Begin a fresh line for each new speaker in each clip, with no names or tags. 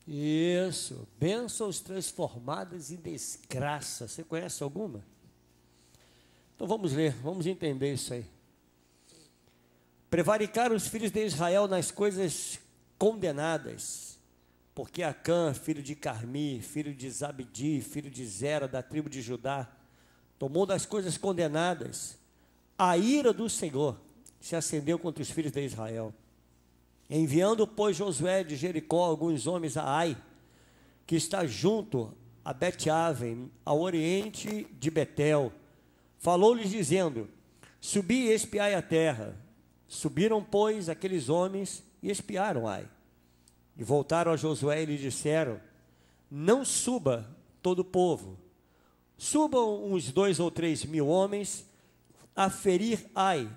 Isso, bênçãos transformadas em desgraça. Você conhece alguma? Então vamos ler, vamos entender isso aí. Prevaricaram os filhos de Israel nas coisas condenadas, porque Acã, filho de Carmi, filho de Zabdi, filho de Zera, da tribo de Judá, tomou das coisas condenadas. A ira do Senhor se acendeu contra os filhos de Israel. Enviando, pois, Josué de Jericó alguns homens a Ai, que está junto a Bet-Aven, ao oriente de Betel, falou-lhes dizendo: subi e espiai a terra. Subiram, pois, aqueles homens e espiaram Ai. E voltaram a Josué e lhe disseram: não suba todo o povo, subam uns 2 ou 3 mil homens a ferir Ai.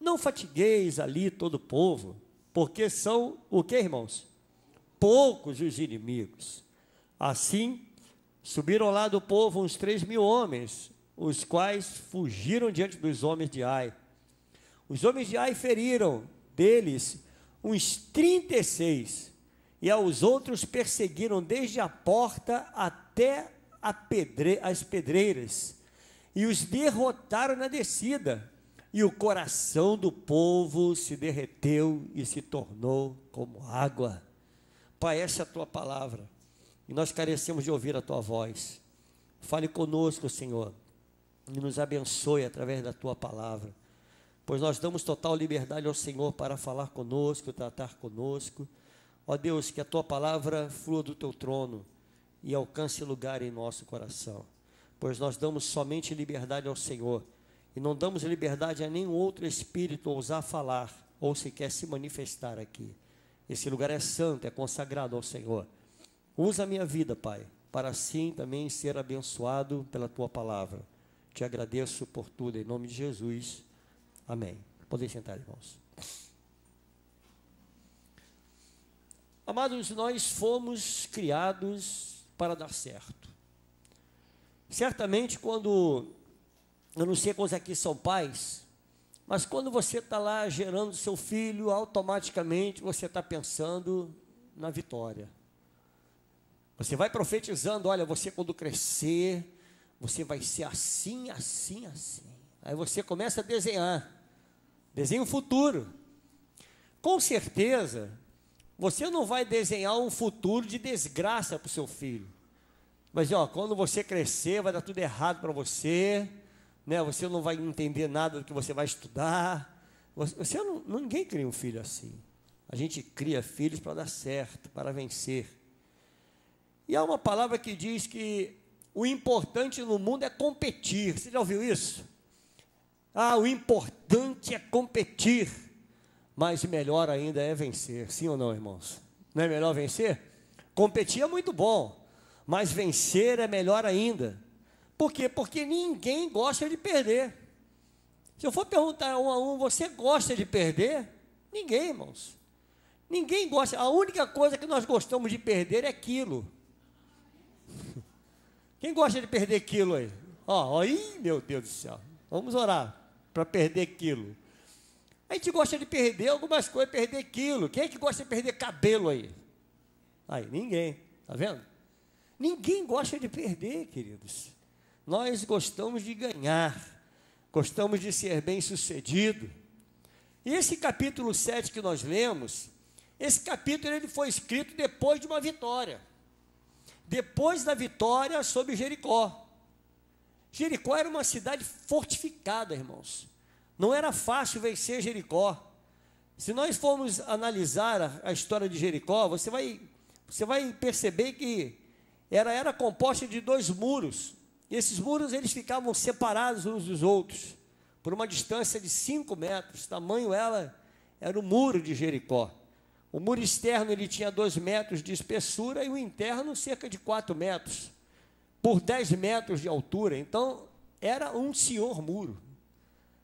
Não fatigueis ali todo o povo, porque são, o que, irmãos? Poucos os inimigos. Assim, subiram lá do povo uns 3 mil homens, os quais fugiram diante dos homens de Ai. Os homens de Ai feriram deles uns 36, e aos outros perseguiram desde a porta até as pedreiras, e os derrotaram na descida. E o coração do povo se derreteu e se tornou como água. Pai, essa é a tua palavra, e nós carecemos de ouvir a tua voz. Fale conosco, Senhor, e nos abençoe através da tua palavra, pois nós damos total liberdade ao Senhor para falar conosco, tratar conosco. Ó Deus, que a tua palavra flua do teu trono e alcance lugar em nosso coração, pois nós damos somente liberdade ao Senhor, e não damos liberdade a nenhum outro espírito ousar falar, ou sequer se manifestar aqui. Esse lugar é santo, é consagrado ao Senhor. Usa a minha vida, Pai, para assim também ser abençoado pela tua palavra. Te agradeço por tudo, em nome de Jesus. Amém. Podem sentar, irmãos. Amados, nós fomos criados para dar certo. Certamente, quando, eu não sei quantos aqui são pais, mas quando você está lá gerando seu filho, automaticamente você está pensando na vitória. Você vai profetizando: olha, você quando crescer, você vai ser assim, assim, assim. Aí você começa a desenha o futuro. Com certeza, você não vai desenhar um futuro de desgraça para o seu filho. Mas, quando você crescer, vai dar tudo errado para você, né? Você não vai entender nada do que você vai estudar. Ninguém cria um filho assim. A gente cria filhos para dar certo, para vencer. E há uma palavra que diz que o importante no mundo é competir. Você já ouviu isso? O importante é competir, mas melhor ainda é vencer. Sim ou não, irmãos? Não é melhor vencer? Competir é muito bom, mas vencer é melhor ainda. Por quê? Porque ninguém gosta de perder. Se eu for perguntar um a um: você gosta de perder? Ninguém, irmãos. Ninguém gosta. A única coisa que nós gostamos de perder é quilo. Quem gosta de perder quilo aí? Aí, meu Deus do céu. Vamos orar para perder quilo. A gente gosta de perder algumas coisas, perder quilo. Quem é que gosta de perder cabelo aí? Aí, ninguém. Está vendo? Ninguém gosta de perder, queridos. Nós gostamos de ganhar, gostamos de ser bem-sucedido. E esse capítulo 7 que nós lemos, esse capítulo ele foi escrito depois de uma vitória. Depois da vitória sobre Jericó. Jericó era uma cidade fortificada, irmãos. Não era fácil vencer Jericó. Se nós formos analisar a história de Jericó, você vai perceber que era composta de 2 muros. E esses muros eles ficavam separados uns dos outros, por uma distância de 5 metros. Tamanho era o muro de Jericó. O muro externo ele tinha 2 metros de espessura e o interno cerca de 4 metros, por 10 metros de altura. Então, era um senhor muro.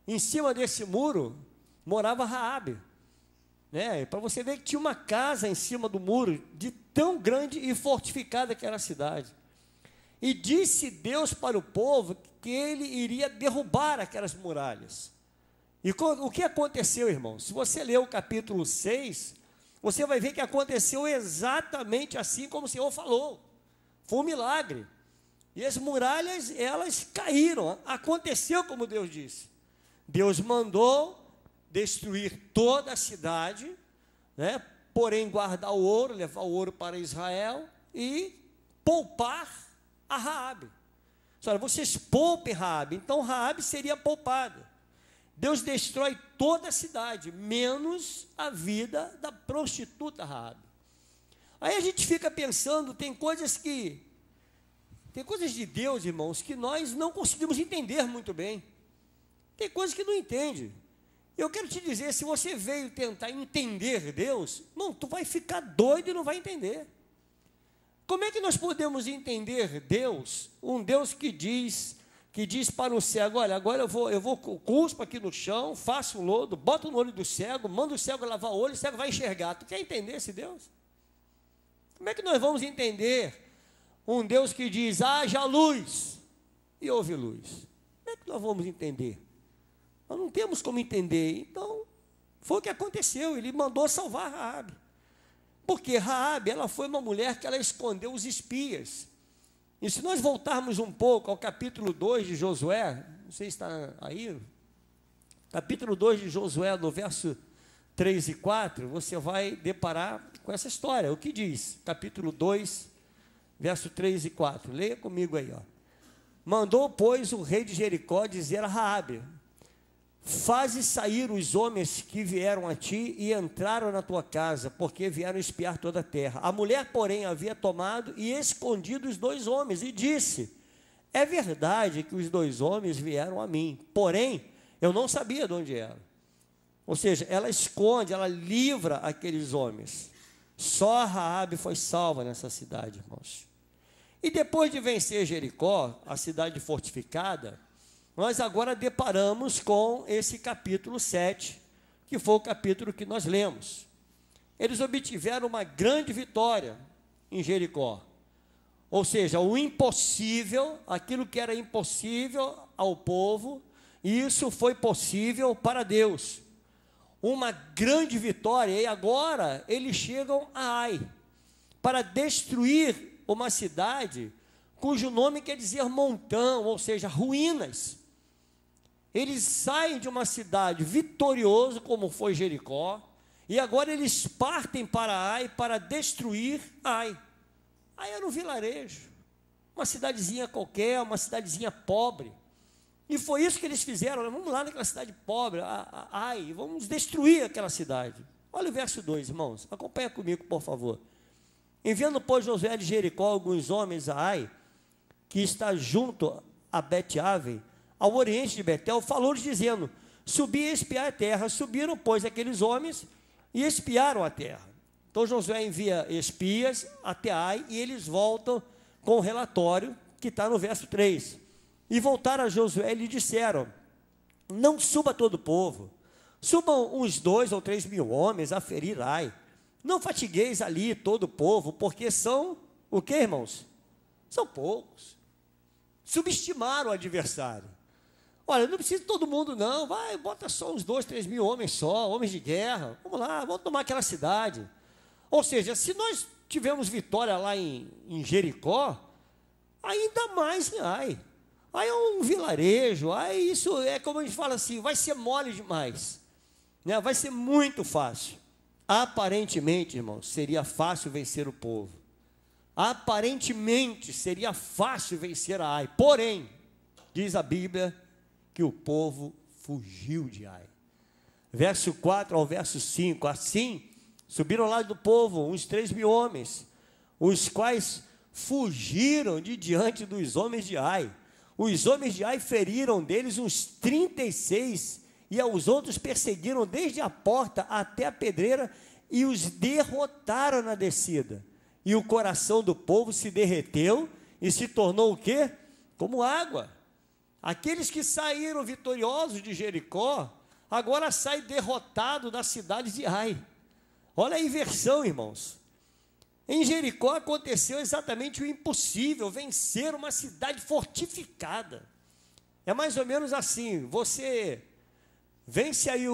Em cima desse muro, morava Raabe. Para você ver que tinha uma casa em cima do muro, de tão grande e fortificada que era a cidade. E disse Deus para o povo que ele iria derrubar aquelas muralhas. E o que aconteceu, irmão? Se você ler o capítulo 6, você vai ver que aconteceu exatamente assim como o Senhor falou. Foi um milagre. E as muralhas, elas caíram. Aconteceu como Deus disse. Deus mandou destruir toda a cidade, né? Porém guardar o ouro, levar o ouro para Israel e poupar a Raabe. Olha, vocês poupem Raabe. Então Raabe seria poupada. Deus destrói toda a cidade, menos a vida da prostituta Raabe. Aí a gente fica pensando, tem coisas de Deus, irmãos, que nós não conseguimos entender muito bem. Tem coisas que não entende. Eu quero te dizer, se você veio tentar entender Deus, não, tu vai ficar doido e não vai entender. Como é que nós podemos entender Deus, um Deus que diz para o cego, olha, agora eu vou cuspo aqui no chão, faço um lodo, boto no olho do cego, mando o cego lavar o olho, o cego vai enxergar. Tu quer entender esse Deus? Como é que nós vamos entender um Deus que diz, haja luz, e houve luz? Como é que nós vamos entender? Nós não temos como entender. Então, foi o que aconteceu, ele mandou salvar Raabe. Porque Raabe, ela foi uma mulher que ela escondeu os espias. E se nós voltarmos um pouco ao capítulo 2 de Josué, não sei se está aí, capítulo 2 de Josué, no verso 3 e 4, você vai deparar com essa história. O que diz? Capítulo 2, verso 3 e 4. Leia comigo aí, ó. Mandou, pois, o rei de Jericó dizer a Raabe, faze sair os homens que vieram a ti e entraram na tua casa, porque vieram espiar toda a terra. A mulher, porém, havia tomado e escondido os 2 homens, e disse, é verdade que os 2 homens vieram a mim, porém, eu não sabia de onde eram. Ou seja, ela esconde, ela livra aqueles homens. Só Raabe foi salva nessa cidade, irmãos. E depois de vencer Jericó, a cidade fortificada, nós agora deparamos com esse capítulo 7, que foi o capítulo que nós lemos. Eles obtiveram uma grande vitória em Jericó. Ou seja, o impossível, aquilo que era impossível ao povo, isso foi possível para Deus. Uma grande vitória, e agora eles chegam a Ai, para destruir uma cidade cujo nome quer dizer montão, ou seja, ruínas. Eles saem de uma cidade vitorioso, como foi Jericó, e agora eles partem para Ai, para destruir Ai. Ai era um vilarejo, uma cidadezinha qualquer, uma cidadezinha pobre. E foi isso que eles fizeram, vamos lá naquela cidade pobre, Ai, vamos destruir aquela cidade. Olha o verso 2, irmãos, acompanha comigo, por favor. Enviando, pois, Josué de Jericó alguns homens a Ai, que está junto a Bet-Aven, ao oriente de Betel, falou-lhes dizendo, subi e espiar a terra. Subiram, pois, aqueles homens e espiaram a terra. Então Josué envia espias até Ai e eles voltam com o relatório que está no verso 3. E voltaram a Josué e lhe disseram, não suba todo o povo, subam uns 2 ou 3 mil homens a ferir Ai. Não fatigueis ali todo o povo, porque são, o que, irmãos? São poucos. Subestimaram o adversário. Olha, não precisa de todo mundo não, vai, bota só uns 2, 3 mil homens só, homens de guerra, vamos lá, vamos tomar aquela cidade. Ou seja, se nós tivemos vitória lá em Jericó, ainda mais em Ai. Ai é um vilarejo, Ai isso é como a gente fala assim, vai ser mole demais, né? Vai ser muito fácil. Aparentemente, irmãos, seria fácil vencer o povo. Aparentemente seria fácil vencer a Ai, porém, diz a Bíblia, que o povo fugiu de Ai. Verso 4 ao verso 5, assim, subiram lá do povo uns 3 mil homens, os quais fugiram de diante dos homens de Ai. Os homens de Ai feriram deles uns 36, e aos outros perseguiram desde a porta até a pedreira, e os derrotaram na descida. E o coração do povo se derreteu, e se tornou o quê? Como água. Aqueles que saíram vitoriosos de Jericó, agora saem derrotados da cidade de Ai. Olha a inversão, irmãos. Em Jericó aconteceu exatamente o impossível, vencer uma cidade fortificada. É mais ou menos assim, você vence aí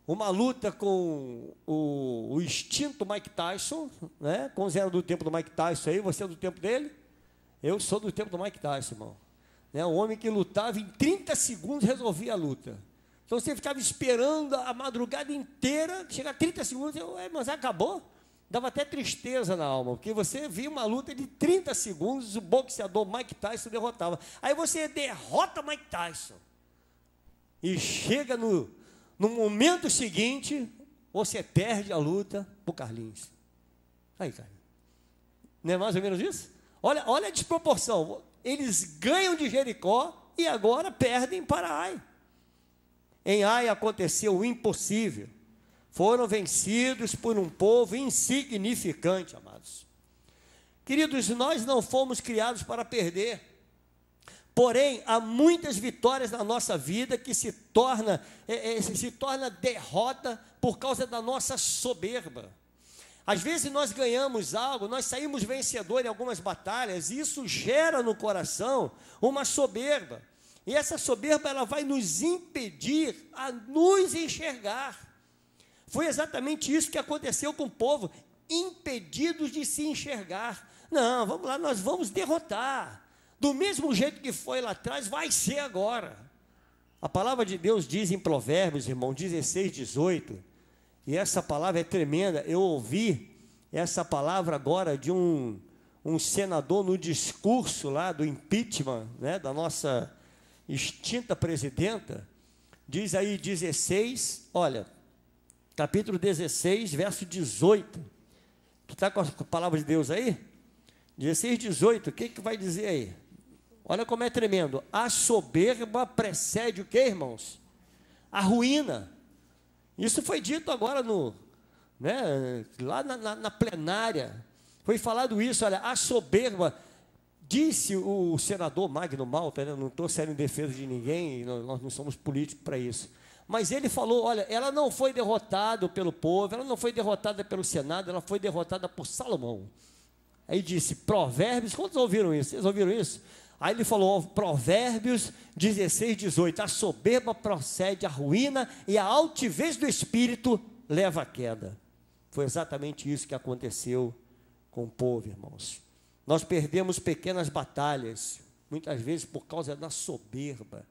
uma luta com o extinto Mike Tyson, né? Quando era do tempo do Mike Tyson aí, você é do tempo dele? Eu sou do tempo do Mike Tyson, irmão. Um homem que lutava em 30 segundos resolvia a luta. Então você ficava esperando a madrugada inteira, chegar a 30 segundos, mas acabou. Dava até tristeza na alma, porque você via uma luta de 30 segundos, o boxeador Mike Tyson derrotava. Aí você derrota Mike Tyson. E chega no momento seguinte, você perde a luta para o Carlinhos. Aí, cara. Não é mais ou menos isso? Olha a desproporção. Eles ganham de Jericó e agora perdem para Ai. Em Ai aconteceu o impossível. Foram vencidos por um povo insignificante, amados. Queridos, nós não fomos criados para perder. Porém, há muitas vitórias na nossa vida que se torna derrota por causa da nossa soberba. Às vezes nós ganhamos algo, nós saímos vencedores em algumas batalhas, e isso gera no coração uma soberba. E essa soberba ela vai nos impedir a nos enxergar. Foi exatamente isso que aconteceu com o povo, impedidos de se enxergar. Não, vamos lá, nós vamos derrotar. Do mesmo jeito que foi lá atrás, vai ser agora. A palavra de Deus diz em Provérbios, irmão, 16, 18, e essa palavra é tremenda. Eu ouvi essa palavra agora de um senador no discurso lá do impeachment, né, da nossa extinta presidenta. Diz aí 16, olha, capítulo 16, verso 18, que está com a palavra de Deus aí? 16, 18, o que vai dizer aí? Olha como é tremendo. A soberba precede o que, irmãos? A ruína. Isso foi dito agora lá na plenária. Foi falado isso, olha, a soberba, disse o senador Magno Malta, né, não estou sendo em defesa de ninguém, nós não somos políticos para isso. Mas ele falou, olha, ela não foi derrotada pelo povo, ela não foi derrotada pelo Senado, ela foi derrotada por Salomão. Aí disse, Provérbios, quantos ouviram isso? Vocês ouviram isso? Aí ele falou, Provérbios 16, 18, a soberba procede à ruína e a altivez do espírito leva à queda. Foi exatamente isso que aconteceu com o povo, irmãos. Nós perdemos pequenas batalhas, muitas vezes por causa da soberba.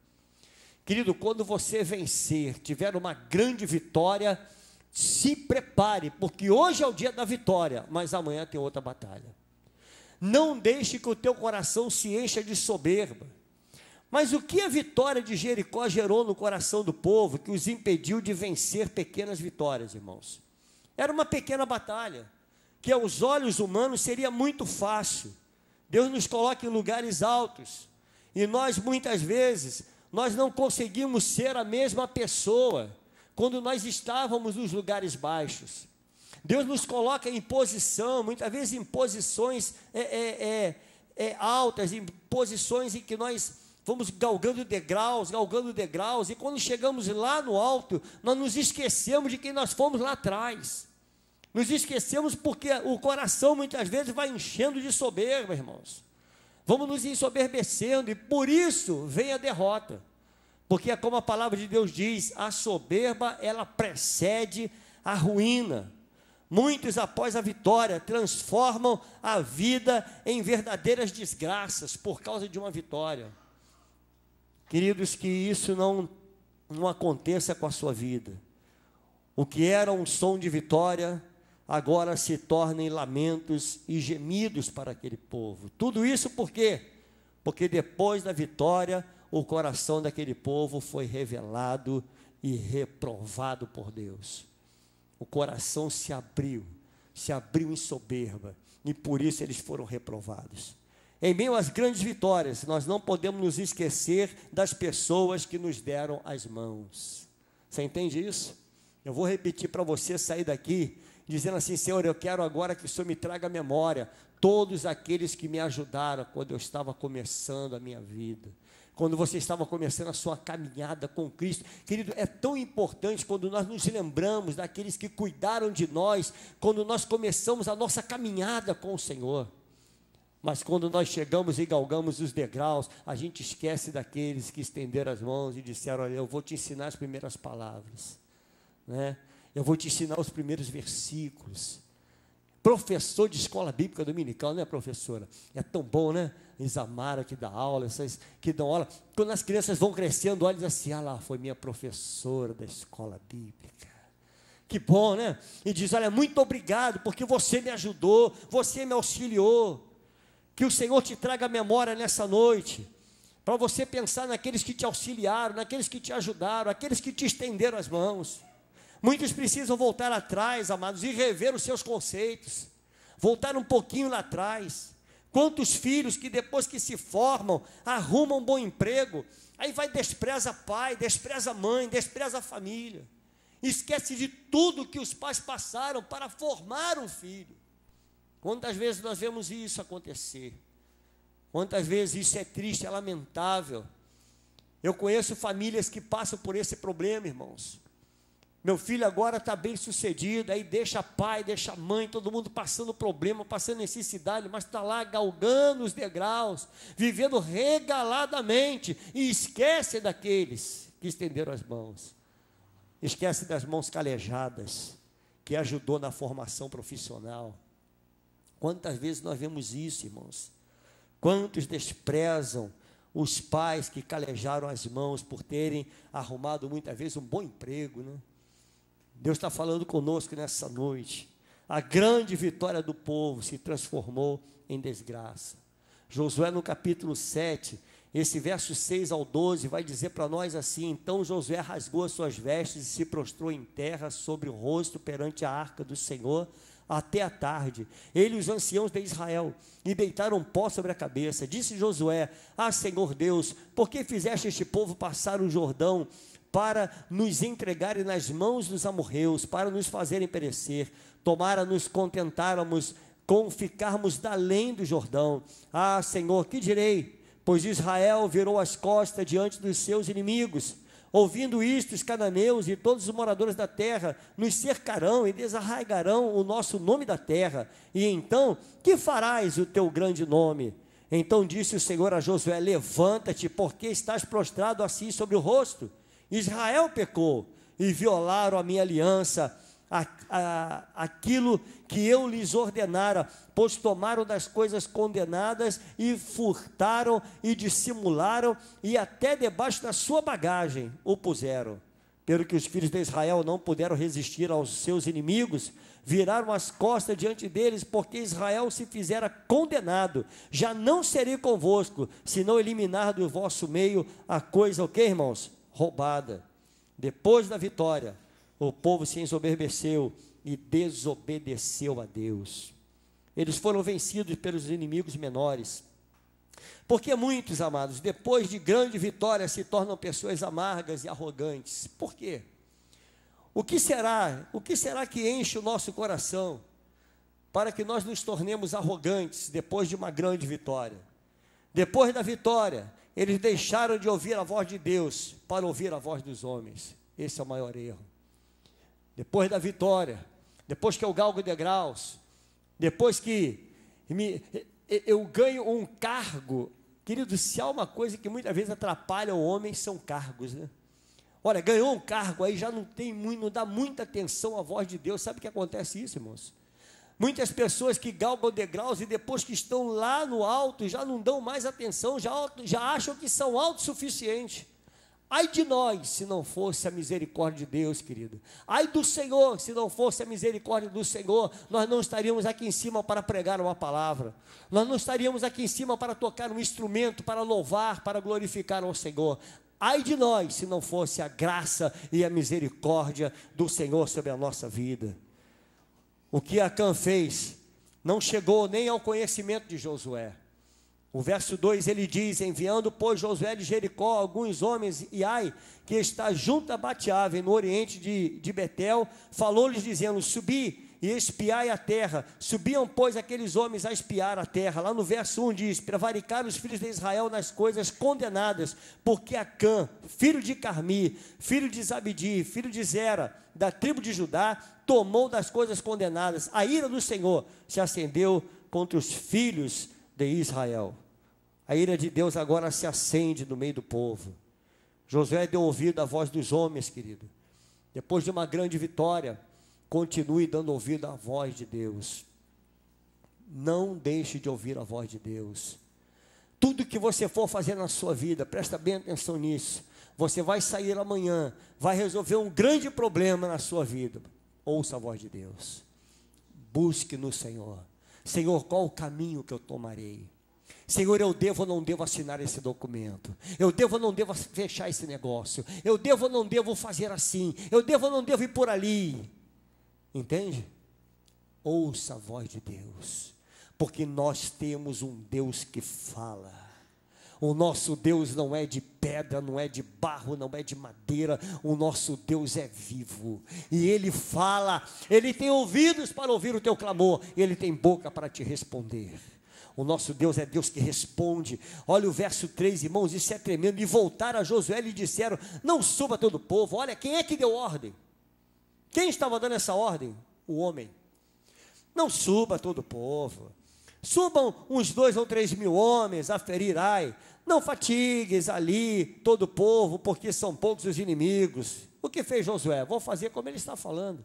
Querido, quando você vencer, tiver uma grande vitória, se prepare, porque hoje é o dia da vitória, mas amanhã tem outra batalha. Não deixe que o teu coração se encha de soberba. Mas o que a vitória de Jericó gerou no coração do povo, que os impediu de vencer pequenas vitórias, irmãos? Era uma pequena batalha, que aos olhos humanos seria muito fácil. Deus nos coloca em lugares altos, e nós muitas vezes, nós não conseguimos ser a mesma pessoa, quando nós estávamos nos lugares baixos. Deus nos coloca em posição, muitas vezes em posições altas, em posições em que nós vamos galgando degraus, e quando chegamos lá no alto, nós nos esquecemos de quem nós fomos lá atrás. Nos esquecemos porque o coração muitas vezes vai enchendo de soberba, irmãos. Vamos nos ensoberbecendo, e por isso vem a derrota. Porque é como a palavra de Deus diz, a soberba, ela precede a ruína. Muitos, após a vitória, transformam a vida em verdadeiras desgraças por causa de uma vitória. Queridos, que isso não aconteça com a sua vida. O que era um som de vitória, agora se torna em lamentos e gemidos para aquele povo. Tudo isso por quê? Porque depois da vitória, o coração daquele povo foi revelado e reprovado por Deus. O coração se abriu em soberba, e por isso eles foram reprovados. Em meio às grandes vitórias, nós não podemos nos esquecer das pessoas que nos deram as mãos. Você entende isso? Eu vou repetir para você sair daqui, dizendo assim, Senhor, eu quero agora que o Senhor me traga à memória todos aqueles que me ajudaram quando eu estava começando a minha vida. Quando você estava começando a sua caminhada com Cristo. Querido, é tão importante quando nós nos lembramos daqueles que cuidaram de nós, quando nós começamos a nossa caminhada com o Senhor. Mas quando nós chegamos e galgamos os degraus, a gente esquece daqueles que estenderam as mãos e disseram, olha, eu vou te ensinar as primeiras palavras. né? Eu vou te ensinar os primeiros versículos. Professor de escola bíblica dominical, né, professora? É tão bom, né? Isamara que dá aula, essas que dão aula. Quando as crianças vão crescendo, olha e diz assim: ah lá, foi minha professora da escola bíblica. Que bom, né? E diz: olha, muito obrigado, porque você me ajudou, você me auxiliou. Que o Senhor te traga a memória nessa noite, para você pensar naqueles que te auxiliaram, naqueles que te ajudaram, aqueles que te estenderam as mãos. Muitos precisam voltar atrás, amados, e rever os seus conceitos, voltar um pouquinho lá atrás. Quantos filhos que depois que se formam, arrumam um bom emprego, aí vai despreza pai, despreza mãe, despreza a família, esquece de tudo que os pais passaram para formar um filho. Quantas vezes nós vemos isso acontecer? Quantas vezes isso é triste, é lamentável. Eu conheço famílias que passam por esse problema, irmãos. Meu filho agora está bem sucedido, aí deixa pai, deixa mãe, todo mundo passando problema, passando necessidade, mas está lá galgando os degraus, vivendo regaladamente, e esquece daqueles que estenderam as mãos, esquece das mãos calejadas, que ajudou na formação profissional. Quantas vezes nós vemos isso, irmãos? Quantos desprezam os pais que calejaram as mãos por terem arrumado muitas vezes um bom emprego, né? Deus está falando conosco nessa noite. A grande vitória do povo se transformou em desgraça. Josué no capítulo 7, esse verso 6 ao 12 vai dizer para nós assim: então Josué rasgou as suas vestes e se prostrou em terra sobre o rosto perante a arca do Senhor até a tarde, ele e os anciãos de Israel, e deitaram pó sobre a cabeça. Disse Josué: ah, Senhor Deus, por que fizeste este povo passar o Jordão para nos entregarem nas mãos dos amorreus, para nos fazerem perecer? Tomara nos contentáramos com ficarmos da além do Jordão. Ah, Senhor, que direi? Pois Israel virou as costas diante dos seus inimigos. Ouvindo isto, os cananeus e todos os moradores da terra nos cercarão e desarraigarão o nosso nome da terra. E então, que farás o teu grande nome? Então disse o Senhor a Josué: levanta-te, porque estás prostrado assim sobre o rosto. Israel pecou e violaram a minha aliança, aquilo que eu lhes ordenara, pois tomaram das coisas condenadas e furtaram e dissimularam, e até debaixo da sua bagagem o puseram. Pelo que os filhos de Israel não puderam resistir aos seus inimigos, viraram as costas diante deles, porque Israel se fizera condenado. Já não serei convosco, se não eliminar do vosso meio a coisa, o que, irmãos? Roubada. Depois da vitória, o povo se ensoberbeceu e desobedeceu a Deus. Eles foram vencidos pelos inimigos menores. Porque muitos, amados, depois de grande vitória, se tornam pessoas amargas e arrogantes. Por quê? O que será que enche o nosso coração para que nós nos tornemos arrogantes depois de uma grande vitória? Depois da vitória, eles deixaram de ouvir a voz de Deus para ouvir a voz dos homens. Esse é o maior erro. Depois da vitória, depois que eu galgo degraus, depois que eu ganho um cargo, querido, se há uma coisa que muitas vezes atrapalha o homem, são cargos, né? Olha, ganhou um cargo, aí já não dá muita atenção à voz de Deus. Sabe o que acontece isso, irmãos? Muitas pessoas que galgam degraus e depois que estão lá no alto, já não dão mais atenção, já acham que são autossuficientes. Ai de nós, se não fosse a misericórdia de Deus, querido. Ai do Senhor, se não fosse a misericórdia do Senhor, nós não estaríamos aqui em cima para pregar uma palavra. Nós não estaríamos aqui em cima para tocar um instrumento, para louvar, para glorificar ao Senhor. Ai de nós, se não fosse a graça e a misericórdia do Senhor sobre a nossa vida. O que Acã fez não chegou nem ao conhecimento de Josué. O verso 2 ele diz: enviando, pois, Josué de Jericó alguns homens, e Ai, que está junto a Bate-Ave, no oriente de Betel, falou-lhes dizendo: subi e espiai a terra. Subiam, pois, aqueles homens a espiar a terra. Lá no verso 1 diz: prevaricaram os filhos de Israel nas coisas condenadas, porque Acã, filho de Carmi, filho de Zabdi, filho de Zera, da tribo de Judá, tomou das coisas condenadas. A ira do Senhor se acendeu contra os filhos de Israel. A ira de Deus agora se acende no meio do povo. Josué deu ouvido à voz dos homens, querido. Depois de uma grande vitória, continue dando ouvido à voz de Deus. Não deixe de ouvir a voz de Deus. Tudo que você for fazer na sua vida, presta bem atenção nisso. Você vai sair amanhã, vai resolver um grande problema na sua vida. Ouça a voz de Deus. Busque no Senhor. Senhor, qual o caminho que eu tomarei? Senhor, eu devo ou não devo assinar esse documento? Eu devo ou não devo fechar esse negócio? Eu devo ou não devo fazer assim? Eu devo ou não devo ir por ali? Entende? Ouça a voz de Deus, porque nós temos um Deus que fala. O nosso Deus não é de pedra, não é de barro, não é de madeira. O nosso Deus é vivo, e Ele fala. Ele tem ouvidos para ouvir o teu clamor, e Ele tem boca para te responder. O nosso Deus é Deus que responde. Olha o verso 3, irmãos, isso é tremendo. E voltaram a Josué e lhe disseram: não suba todo o povo. Olha, quem é que deu ordem? Quem estava dando essa ordem? O homem. Não suba todo o povo. Subam uns 2 ou 3 mil homens a ferir Ai. Não fatigues ali todo o povo, porque são poucos os inimigos. O que fez Josué? Vou fazer como ele está falando.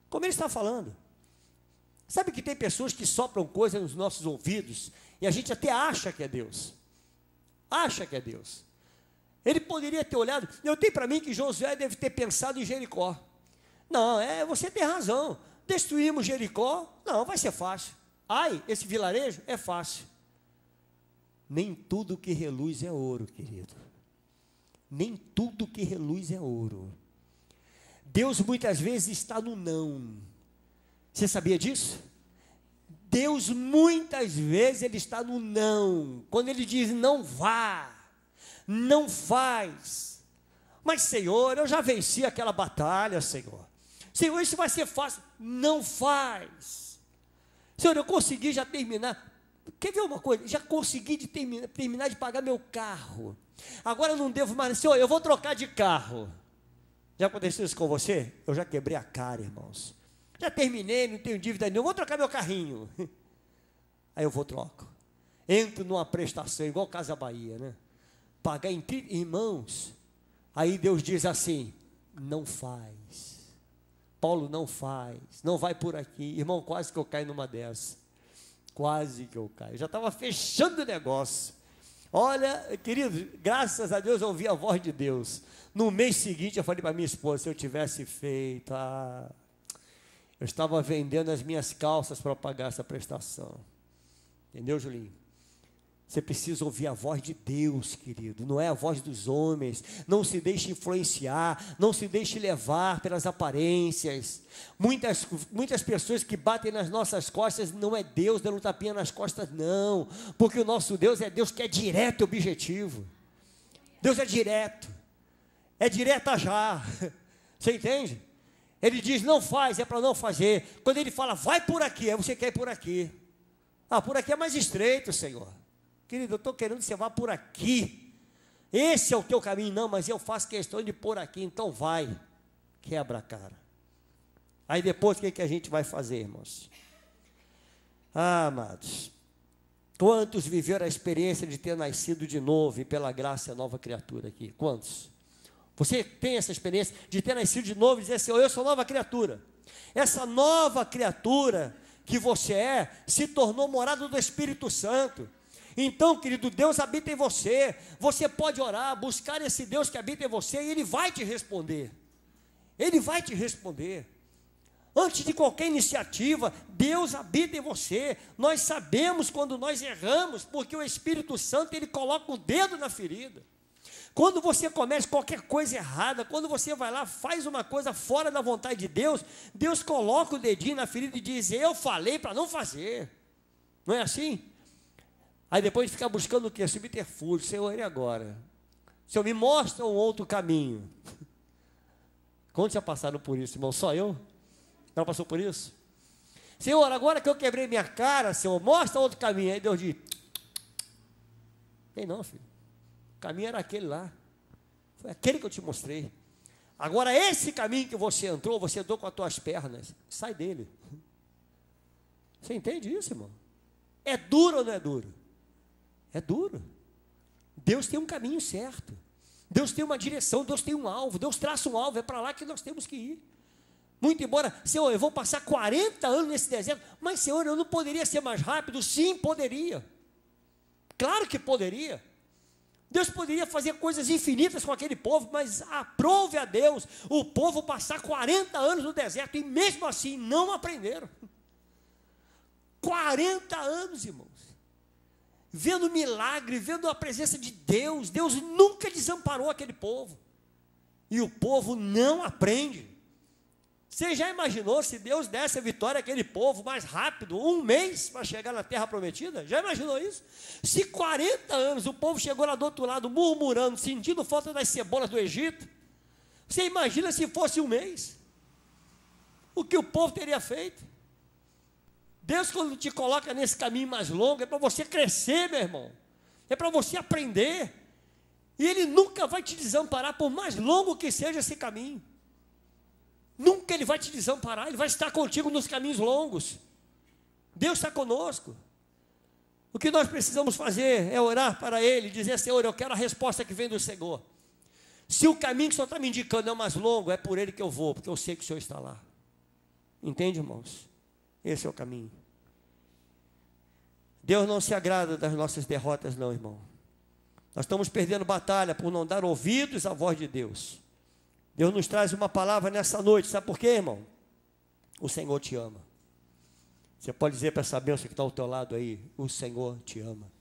Como ele está falando. Sabe que tem pessoas que sopram coisas nos nossos ouvidos e a gente até acha que é Deus. Acha que é Deus. Ele poderia ter olhado. Eu tenho para mim que Josué deve ter pensado em Jericó. Não, você tem razão. Destruímos Jericó, não, vai ser fácil. Ai, esse vilarejo é fácil. Nem tudo que reluz é ouro, querido. Nem tudo que reluz é ouro. Deus muitas vezes está no não. Você sabia disso? Deus muitas vezes Ele está no não. Quando Ele diz não vá, não faz. Mas Senhor, eu já venci aquela batalha, Senhor. Senhor, isso vai ser fácil. Não faz. Senhor, eu consegui já terminar. Quer ver uma coisa? Já consegui terminar de pagar meu carro. Agora eu não devo mais. Senhor, eu vou trocar de carro. Já aconteceu isso com você? Eu já quebrei a cara, irmãos. Já terminei, não tenho dívida nenhuma, vou trocar meu carrinho. Aí eu vou, troco. Entro numa prestação, igual Casa Bahia, né? Pagar em 30, irmãos. Aí Deus diz assim: não faz. Paulo, não faz. Não vai por aqui. Irmão, quase que eu caio numa dessa. Quase que eu caio. Já estava fechando o negócio. Olha, querido, graças a Deus eu ouvi a voz de Deus. No mês seguinte eu falei para minha esposa: se eu tivesse feito, eu estava vendendo as minhas calças para pagar essa prestação. Entendeu, Julinho? Você precisa ouvir a voz de Deus, querido. Não é a voz dos homens. Não se deixe influenciar. Não se deixe levar pelas aparências. Muitas pessoas que batem nas nossas costas, não é Deus dando um tapinha nas costas, não. Porque o nosso Deus é Deus que é direto e objetivo. Deus é direto. É direta já. Você entende? Ele diz não faz, é para não fazer. Quando ele fala vai por aqui, aí você quer ir por aqui. Por aqui é mais estreito, Senhor. Querido, eu estou querendo que você vá por aqui. Esse é o teu caminho. Não, mas eu faço questão de pôr aqui, então vai. Quebra a cara. Aí depois o que a gente vai fazer, irmãos? Amados, quantos viveram a experiência de ter nascido de novo e pela graça nova criatura aqui? Quantos? Você tem essa experiência de ter nascido de novo e dizer assim: eu sou nova criatura. Essa nova criatura que você se tornou morada do Espírito Santo. Então, querido, Deus habita em você. Você pode orar, buscar esse Deus que habita em você e Ele vai te responder. Ele vai te responder. Antes de qualquer iniciativa, Deus habita em você. Nós sabemos quando nós erramos, porque o Espírito Santo, Ele coloca o dedo na ferida. Quando você comete qualquer coisa errada, quando você vai lá, faz uma coisa fora da vontade de Deus, Deus coloca o dedinho na ferida e diz: eu falei para não fazer. Não é assim? Aí depois fica buscando o quê? Subterfúgio. Senhor, e agora? Senhor, me mostra um outro caminho. Quantos já passaram por isso, irmão? Só eu? Não passou por isso? Senhor, agora que eu quebrei minha cara, Senhor, mostra outro caminho. Aí Deus diz: tem não, filho. O caminho era aquele lá. Foi aquele que eu te mostrei. Agora esse caminho que você entrou com as tuas pernas. Sai dele. Você entende isso, irmão? É duro ou não é duro? É duro. Deus tem um caminho certo. Deus tem uma direção, Deus tem um alvo, Deus traça um alvo, é para lá que nós temos que ir. Muito embora, Senhor, eu vou passar 40 anos nesse deserto, mas Senhor, eu não poderia ser mais rápido? Sim, poderia. Claro que poderia. Deus poderia fazer coisas infinitas com aquele povo, mas aprove a Deus o povo passar 40 anos no deserto, e mesmo assim não aprenderam. 40 anos, irmãos, vendo milagre, vendo a presença de Deus. Deus nunca desamparou aquele povo, e o povo não aprende. Você já imaginou se Deus desse a vitória àquele povo mais rápido, 1 mês para chegar na terra prometida? Já imaginou isso? Se 40 anos o povo chegou lá do outro lado murmurando, sentindo falta das cebolas do Egito, você imagina se fosse 1 mês? O que o povo teria feito? Deus, quando te coloca nesse caminho mais longo, é para você crescer, meu irmão, é para você aprender, e Ele nunca vai te desamparar, por mais longo que seja esse caminho. Nunca Ele vai te desamparar, Ele vai estar contigo nos caminhos longos. Deus está conosco. O que nós precisamos fazer é orar para Ele, dizer: Senhor, eu quero a resposta que vem do Senhor. Se o caminho que o Senhor está me indicando é o mais longo, é por Ele que eu vou, porque eu sei que o Senhor está lá. Entende, irmãos? Esse é o caminho. Deus não se agrada das nossas derrotas, não, irmão. Nós estamos perdendo batalha por não dar ouvidos à voz de Deus. Deus nos traz uma palavra nessa noite, sabe por quê, irmão? O Senhor te ama. Você pode dizer para essa bênção que está ao teu lado aí: o Senhor te ama.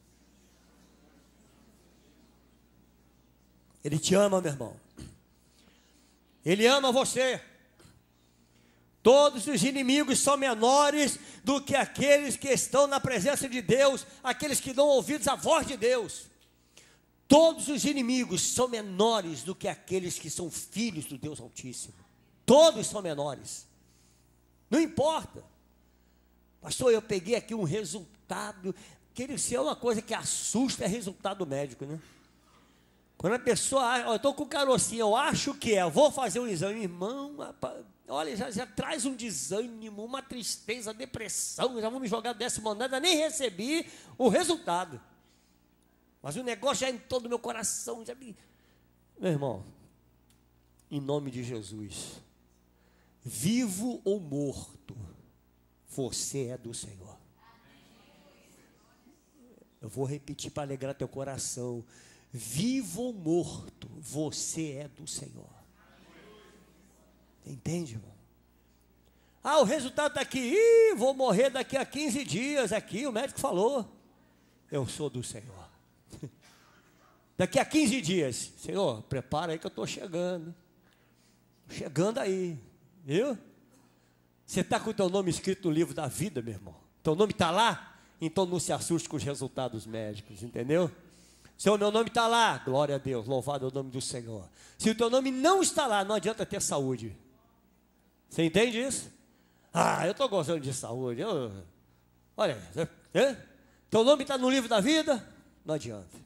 Ele te ama, meu irmão. Ele ama você. Todos os inimigos são menores do que aqueles que estão na presença de Deus, aqueles que dão ouvidos à voz de Deus. Todos os inimigos são menores do que aqueles que são filhos do Deus Altíssimo. Todos são menores. Não importa. Pastor, eu peguei aqui um resultado, que é uma coisa que assusta, é resultado médico, né? Quando a pessoa, eu estou com carocinha, eu acho que eu vou fazer um exame, irmão, olha, já traz um desânimo, uma tristeza, depressão, já vou me jogar 10ª andar, nem recebi o resultado. Mas o negócio já entrou no meu coração, Meu irmão, em nome de Jesus, vivo ou morto, você é do Senhor. Eu vou repetir para alegrar teu coração: vivo ou morto, você é do Senhor. Entende, irmão? O resultado está aqui. Vou morrer daqui a 15 dias. Aqui o médico falou: eu sou do Senhor. Daqui a 15 dias, Senhor, prepara aí que eu estou chegando. Chegando aí, viu? Você está com o teu nome escrito no livro da vida, meu irmão. Teu nome está lá? Então não se assuste com os resultados médicos, entendeu? Senhor, meu nome está lá, glória a Deus, louvado é o nome do Senhor. Se o teu nome não está lá, não adianta ter saúde. Você entende isso? Eu estou gostando de saúde. Olha, teu nome está no livro da vida? Não adianta.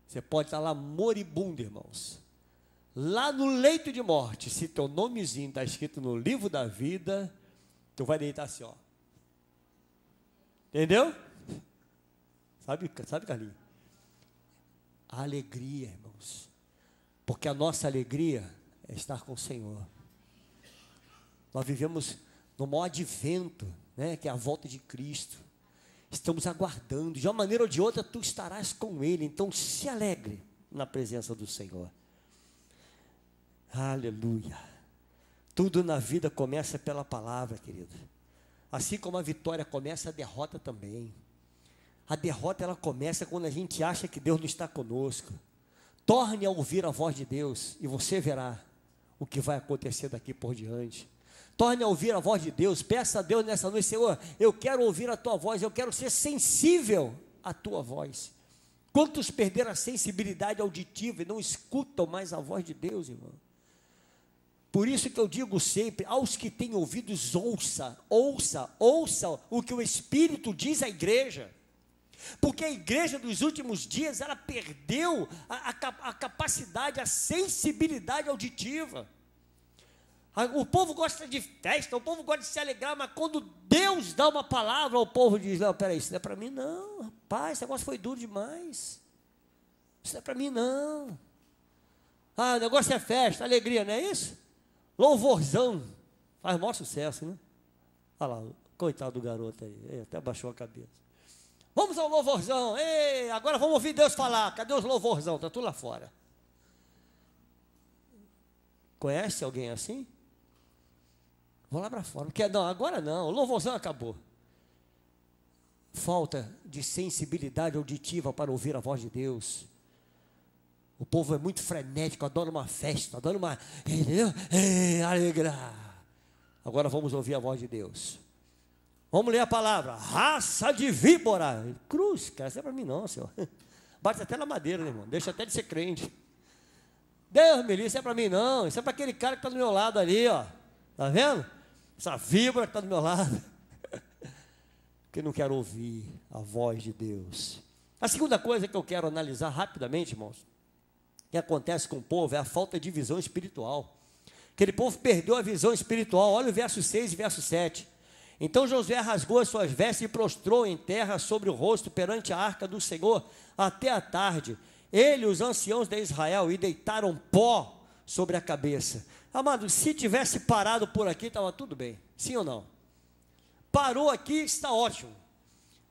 Você pode estar lá moribundo, irmãos. Lá no leito de morte, se teu nomezinho está escrito no livro da vida, tu vai deitar assim, ó. Entendeu? Sabe, Carlinhos? A alegria, irmãos. Porque a nossa alegria é estar com o Senhor. Nós vivemos no maior advento, né, que é a volta de Cristo. Estamos aguardando, de uma maneira ou de outra, tu estarás com Ele. Então, se alegre na presença do Senhor. Aleluia. Tudo na vida começa pela palavra, querido. Assim como a vitória começa, a derrota também. A derrota, ela começa quando a gente acha que Deus não está conosco. Torne a ouvir a voz de Deus e você verá o que vai acontecer daqui por diante. Torne a ouvir a voz de Deus. Peça a Deus nessa noite: Senhor, eu quero ouvir a tua voz, eu quero ser sensível à tua voz. Quantos perderam a sensibilidade auditiva e não escutam mais a voz de Deus, irmão? Por isso que eu digo sempre, aos que têm ouvidos, ouça o que o Espírito diz à igreja. Porque a igreja dos últimos dias, ela perdeu a capacidade, a sensibilidade auditiva. O povo gosta de festa, o povo gosta de se alegrar, mas quando Deus dá uma palavra, o povo diz: não, peraí, isso não é para mim não, rapaz, esse negócio foi duro demais, isso não é para mim não. Ah, o negócio é festa, alegria, não é isso? Louvorzão. Faz maior sucesso, né? Olha lá, coitado do garoto aí. Ele até baixou a cabeça. Vamos ao louvorzão. Ei, agora vamos ouvir Deus falar. Cadê os louvorzão? Está tudo lá fora. Conhece alguém assim? Vou lá para fora. Porque não, agora não. O louvorzão acabou. Falta de sensibilidade auditiva para ouvir a voz de Deus. O povo é muito frenético, adora uma festa, adora uma... Entendeu? Alegra. Agora vamos ouvir a voz de Deus. Vamos ler a palavra. Raça de víbora. Cruz, cara, isso é para mim não, Senhor. Bate até na madeira, né, irmão? Deixa até de ser crente. Deus me livre, isso é para mim não. Isso é para aquele cara que está do meu lado ali, ó. Tá vendo? Essa víbora que está do meu lado. Porque não quero ouvir a voz de Deus. A segunda coisa que eu quero analisar rapidamente, irmãos, que acontece com o povo é a falta de visão espiritual. Aquele povo perdeu a visão espiritual. Olha o verso 6 e verso 7. Então Josué rasgou as suas vestes e prostrou em terra sobre o rosto perante a arca do Senhor até a tarde. Ele e os anciãos de Israel e deitaram pó sobre a cabeça. Amado, se tivesse parado por aqui, estava tudo bem. Sim ou não? Parou aqui, está ótimo.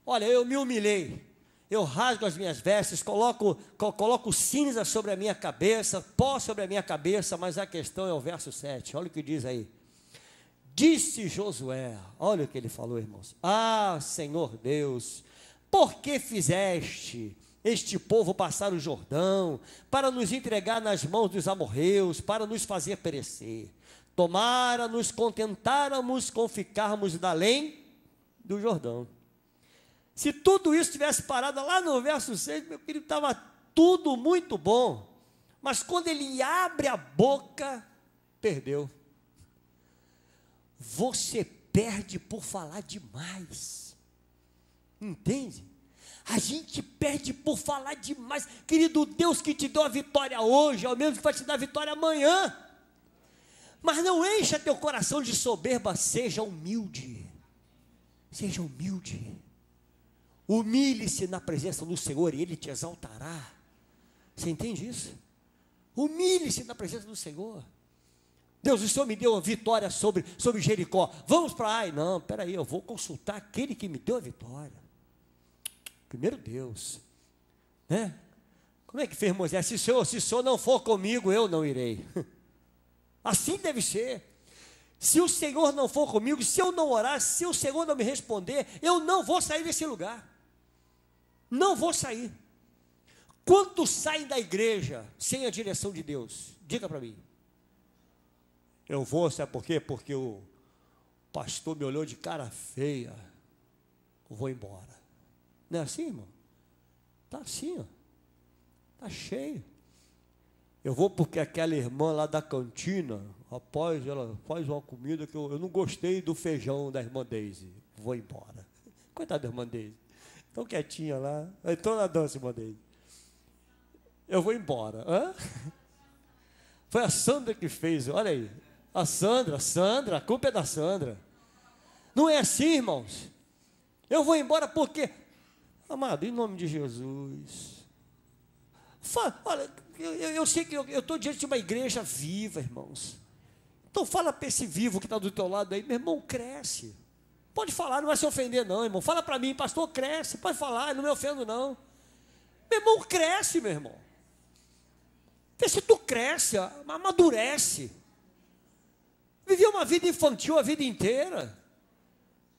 Olha, eu me humilhei. Eu rasgo as minhas vestes, coloco cinza sobre a minha cabeça, pó sobre a minha cabeça, mas a questão é o verso 7, olha o que diz aí. Disse Josué, olha o que ele falou, irmãos. Ah, Senhor Deus, por que fizeste este povo passar o Jordão, para nos entregar nas mãos dos amorreus, para nos fazer perecer? Tomara nos contentáramos com ficarmos da além do Jordão. Se tudo isso tivesse parado lá no verso 6, meu querido, estava tudo muito bom. Mas quando ele abre a boca, perdeu. Você perde por falar demais. Entende? A gente perde por falar demais. Querido, Deus que te deu a vitória hoje, é o mesmo que vai te dar a vitória amanhã. Mas não encha teu coração de soberba, seja humilde. Seja humilde. Humilhe-se na presença do Senhor e Ele te exaltará. Você entende isso? Humilhe-se na presença do Senhor. Deus, o Senhor me deu a vitória sobre Jericó. Vamos para Ai. Não, peraí, eu vou consultar aquele que me deu a vitória. Primeiro Deus. Né? Como é que fez Moisés? Se o Senhor não for comigo, eu não irei. Assim deve ser. Se o Senhor não for comigo, se eu não orar, se o Senhor não me responder, eu não vou sair desse lugar. Não vou sair. Quantos saem da igreja sem a direção de Deus? Diga para mim. Eu vou, sabe por quê? Porque o pastor me olhou de cara feia. Eu vou embora. Não é assim, irmão? Está assim, ó. Está cheio. Eu vou porque aquela irmã lá da cantina, rapaz, ela faz uma comida que eu não gostei do feijão da irmã Deise. Vou embora. Coitada da irmã Deise. Tão quietinha lá. Estou na dança, irmã Deise. Eu vou embora. Hã? Foi a Sandra que fez, olha aí. A Sandra, a culpa é da Sandra. Não é assim, irmãos. Eu vou embora porque, amado, em nome de Jesus. Olha, eu sei que eu estou diante de uma igreja viva, irmãos. Então fala para esse vivo que está do teu lado aí, meu irmão, cresce. Pode falar, não vai se ofender não, irmão. Fala para mim, pastor, cresce. Pode falar, não me ofendo não. Meu irmão, cresce, meu irmão. Vê se tu cresce, amadurece. Vivi uma vida infantil a vida inteira.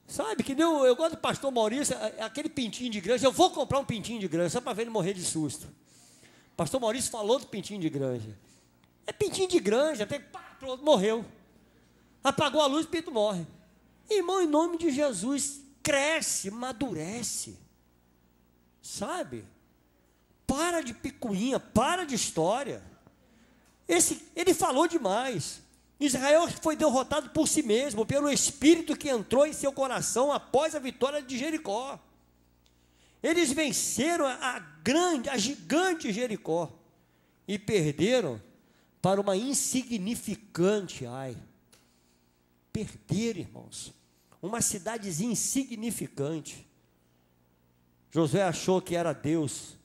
Sabe, que eu gosto do pastor Maurício, aquele pintinho de granja. Eu vou comprar um pintinho de granja, só para ver ele morrer de susto. O pastor Maurício falou do pintinho de granja. É pintinho de granja, até pronto, morreu. Apagou a luz, o pinto morre. Irmão, em nome de Jesus, cresce, amadurece. Sabe? Para de picuinha, para de história. Ele falou demais. Israel foi derrotado por si mesmo, pelo Espírito que entrou em seu coração após a vitória de Jericó. Eles venceram a gigante Jericó e perderam para uma insignificante Ai. Perderam, irmãos, uma cidadezinha insignificante. Josué achou que era Deus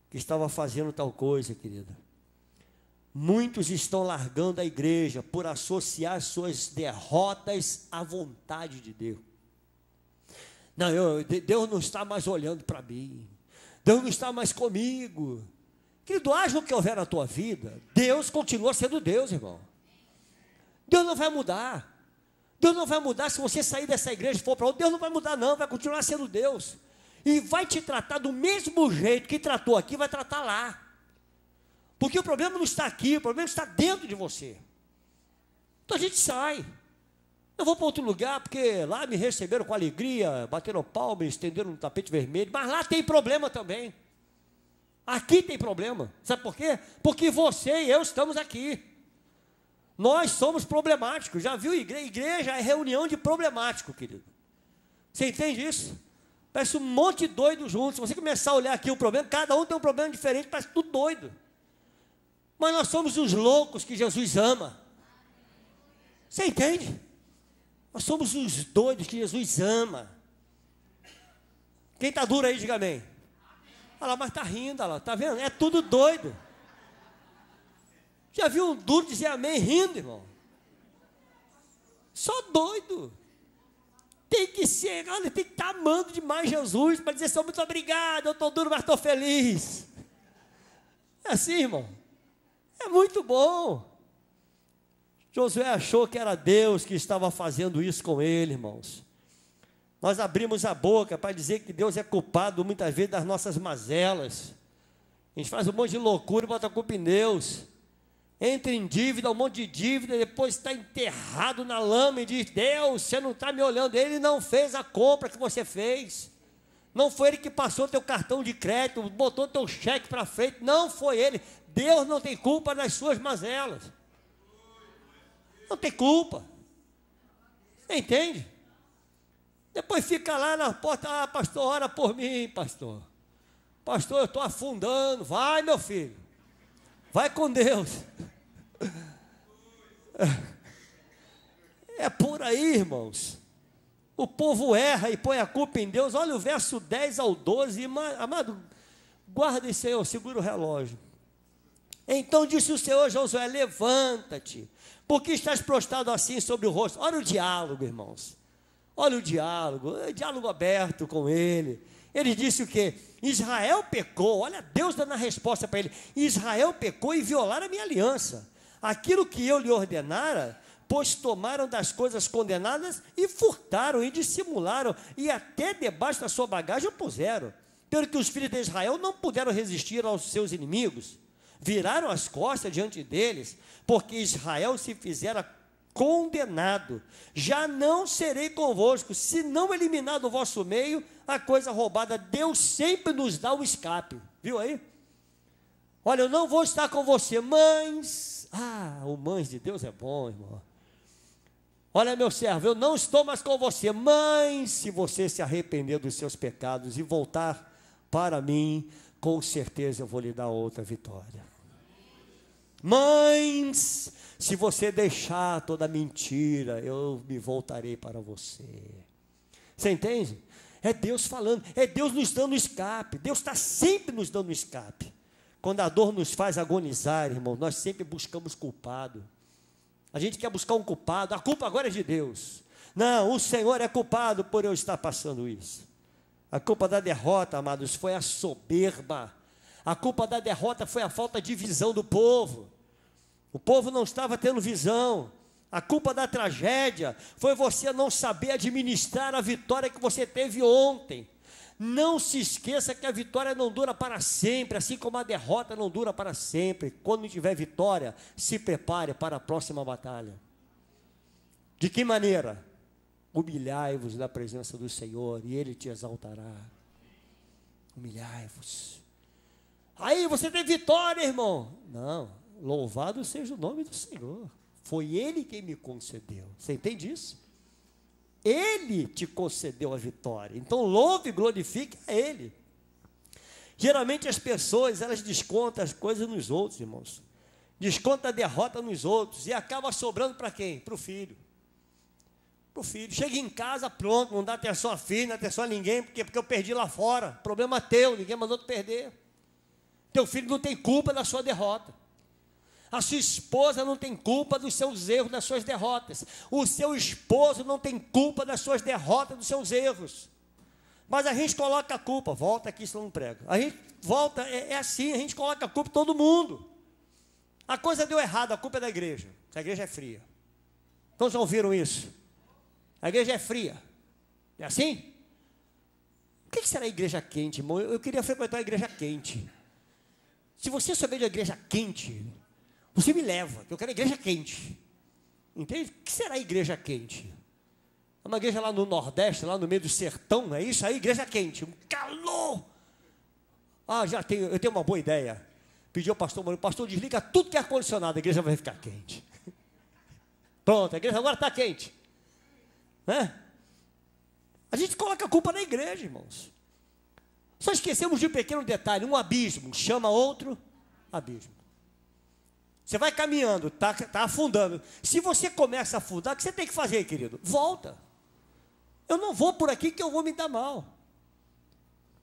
que estava fazendo tal coisa, querida. Muitos estão largando a igreja por associar suas derrotas à vontade de Deus. Não, Deus não está mais olhando para mim. Deus não está mais comigo. Querido, haja o que houver na tua vida, Deus continua sendo Deus, irmão. Deus não vai mudar. Deus não vai mudar se você sair dessa igreja e for para outra. Deus não vai mudar não, vai continuar sendo Deus. E vai te tratar do mesmo jeito que tratou aqui, vai tratar lá. Porque o problema não está aqui, o problema está dentro de você. Então a gente sai. Eu vou para outro lugar, porque lá me receberam com alegria, bateram palmas, estenderam um tapete vermelho, mas lá tem problema também. Aqui tem problema. Sabe por quê? Porque você e eu estamos aqui. Nós somos problemáticos. Já viu igreja é reunião de problemático, querido. Você entende isso? Parece um monte de doido junto. Se você começar a olhar aqui o problema, cada um tem um problema diferente, parece tudo doido. Mas nós somos os loucos que Jesus ama. Você entende? Nós somos os doidos que Jesus ama. Quem está duro aí, diga amém. Olha lá, mas está rindo, olha lá, está vendo? É tudo doido. Já viu um duro dizer amém rindo, irmão? Só doido. Tem que ser, olha, tem que estar amando demais Jesus para dizer, Senhor, muito obrigado, eu estou duro, mas estou feliz. É assim, irmão. É muito bom. Josué achou que era Deus que estava fazendo isso com ele, irmãos. Nós abrimos a boca para dizer que Deus é culpado muitas vezes das nossas mazelas. A gente faz um monte de loucura e bota a culpa em Deus. Entra em dívida, um monte de dívida, depois está enterrado na lama e diz, Deus, você não está me olhando, Ele não fez a compra que você fez. Não foi Ele que passou teu cartão de crédito, botou teu cheque para frente, não foi Ele. Deus não tem culpa das suas mazelas. Não tem culpa. Você entende? Depois fica lá na porta, pastor, ora por mim, pastor. Pastor, eu estou afundando. Vai, meu filho. Vai com Deus. É por aí, irmãos. O povo erra e põe a culpa em Deus. Olha o verso 10 ao 12. Amado, guarda isso aí, ó, segura o relógio. Então disse o Senhor a Josué, levanta-te, porque estás prostrado assim sobre o rosto. Olha o diálogo, irmãos. Olha o diálogo aberto com ele. Ele disse o quê? Israel pecou, olha Deus dando a resposta para ele. Israel pecou e violaram a minha aliança. Aquilo que eu lhe ordenara, pois tomaram das coisas condenadas e furtaram e dissimularam, e até debaixo da sua bagagem puseram. Pelo que os filhos de Israel não puderam resistir aos seus inimigos. Viraram as costas diante deles, porque Israel se fizera condenado. Já não serei convosco, se não eliminar do vosso meio a coisa roubada. Deus sempre nos dá o escape, viu aí? Olha, eu não vou estar com você, mas... o mães de Deus é bom, irmão. Olha, meu servo, eu não estou mais com você, mas se você se arrepender dos seus pecados e voltar para mim, com certeza eu vou lhe dar outra vitória. Mas se você deixar toda mentira, eu me voltarei para você. Você entende? É Deus falando, é Deus nos dando escape. Deus está sempre nos dando escape. Quando a dor nos faz agonizar, irmão, nós sempre buscamos culpado. A gente quer buscar um culpado, a culpa agora é de Deus. Não, o Senhor é culpado por eu estar passando isso. A culpa da derrota, amados, foi a soberba. A culpa da derrota foi a falta de visão do povo. O povo não estava tendo visão. A culpa da tragédia foi você não saber administrar a vitória que você teve ontem. Não se esqueça que a vitória não dura para sempre, assim como a derrota não dura para sempre. Quando tiver vitória, se prepare para a próxima batalha. De que maneira? Humilhai-vos na presença do Senhor e Ele te exaltará. Humilhai-vos. Aí você tem vitória, irmão. Não, louvado seja o nome do Senhor. Foi Ele quem me concedeu. Você entende isso? Ele te concedeu a vitória. Então louve e glorifique a Ele. Geralmente as pessoas, elas descontam as coisas nos outros, irmãos. Descontam a derrota nos outros. E acaba sobrando para quem? Para o filho. Para o filho. Chega em casa, pronto, não dá atenção a filho, não dá atenção a ninguém, porque eu perdi lá fora. Problema teu, ninguém mandou tu perder. Teu filho não tem culpa da sua derrota. A sua esposa não tem culpa dos seus erros, das suas derrotas. O seu esposo não tem culpa das suas derrotas, dos seus erros. Mas a gente coloca a culpa, volta aqui, senão não prego. A gente volta, é assim, a gente coloca a culpa em todo mundo. A coisa deu errado, a culpa é da igreja. A igreja é fria. Todos já ouviram isso? A igreja é fria. É assim? O que será a igreja quente, irmão? Eu queria frequentar a igreja quente. Se você souber de igreja quente, você me leva, que eu quero a igreja quente. Entende? O que será a igreja quente? É uma igreja lá no Nordeste, lá no meio do sertão, é isso aí? Igreja quente, um calor. Ah, eu tenho uma boa ideia. Pedi ao pastor, desliga tudo que é ar-condicionado, a igreja vai ficar quente. Pronto, a igreja agora está quente. Né? A gente coloca a culpa na igreja, irmãos. Só esquecemos de um pequeno detalhe, um abismo chama outro abismo. Você vai caminhando, está afundando. Se você começa a afundar, o que você tem que fazer, querido? Volta. Eu não vou por aqui que eu vou me dar mal.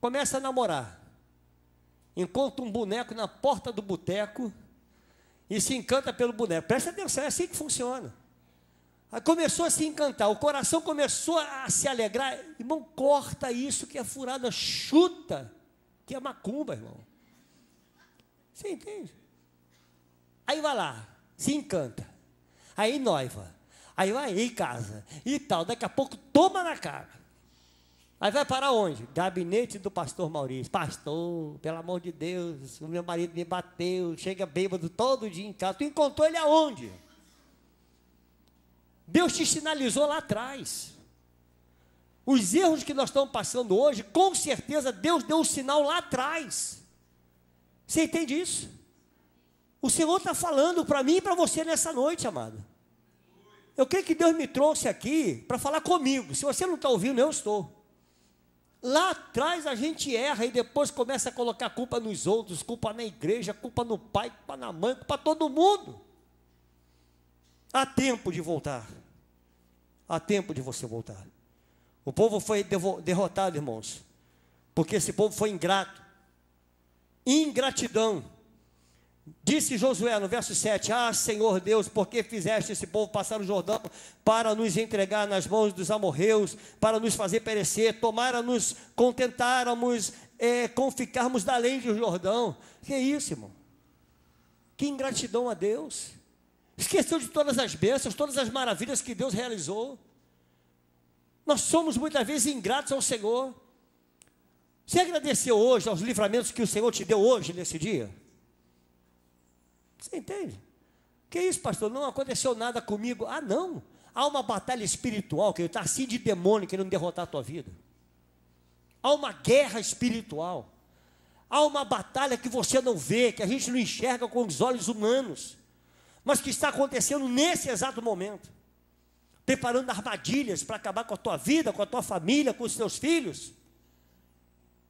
Começa a namorar. Encontra um boneco na porta do boteco e se encanta pelo boneco. Presta atenção, é assim que funciona. Aí começou a se encantar, o coração começou a se alegrar. Irmão, corta isso que é furada, chuta, que é macumba, irmão. Você entende? Aí vai lá, se encanta. Aí noiva. Aí vai em casa. E tal, daqui a pouco toma na cara. Aí vai para onde? Gabinete do pastor Maurício. Pastor, pelo amor de Deus, o meu marido me bateu, chega bêbado todo dia em casa. Tu encontrou ele aonde? Deus te sinalizou lá atrás. Os erros que nós estamos passando hoje, com certeza Deus deu um sinal lá atrás. Você entende isso? O Senhor está falando para mim e para você nessa noite, amado. Eu creio que Deus me trouxe aqui para falar comigo. Se você não está ouvindo, eu estou. Lá atrás a gente erra e depois começa a colocar culpa nos outros, culpa na igreja, culpa no pai, culpa na mãe, culpa todo mundo. Há tempo de voltar. Há tempo de você voltar. O povo foi derrotado, irmãos, porque esse povo foi ingrato. Ingratidão. Disse Josué no verso 7, ah, Senhor Deus, por que fizeste esse povo passar o Jordão para nos entregar nas mãos dos amorreus, para nos fazer perecer, tomara-nos, contentáramos com ficarmos da além do Jordão. Que é isso, irmão? Que ingratidão a Deus. Esqueceu de todas as bênçãos, todas as maravilhas que Deus realizou. Nós somos muitas vezes ingratos ao Senhor. Você agradeceu hoje aos livramentos que o Senhor te deu hoje, nesse dia? Você entende? Que isso, pastor? Não aconteceu nada comigo. Ah, não. Há uma batalha espiritual que está assim de demônio querendo derrotar a tua vida. Há uma guerra espiritual. Há uma batalha que você não vê, que a gente não enxerga com os olhos humanos, mas que está acontecendo nesse exato momento. Preparando armadilhas para acabar com a tua vida, com a tua família, com os teus filhos.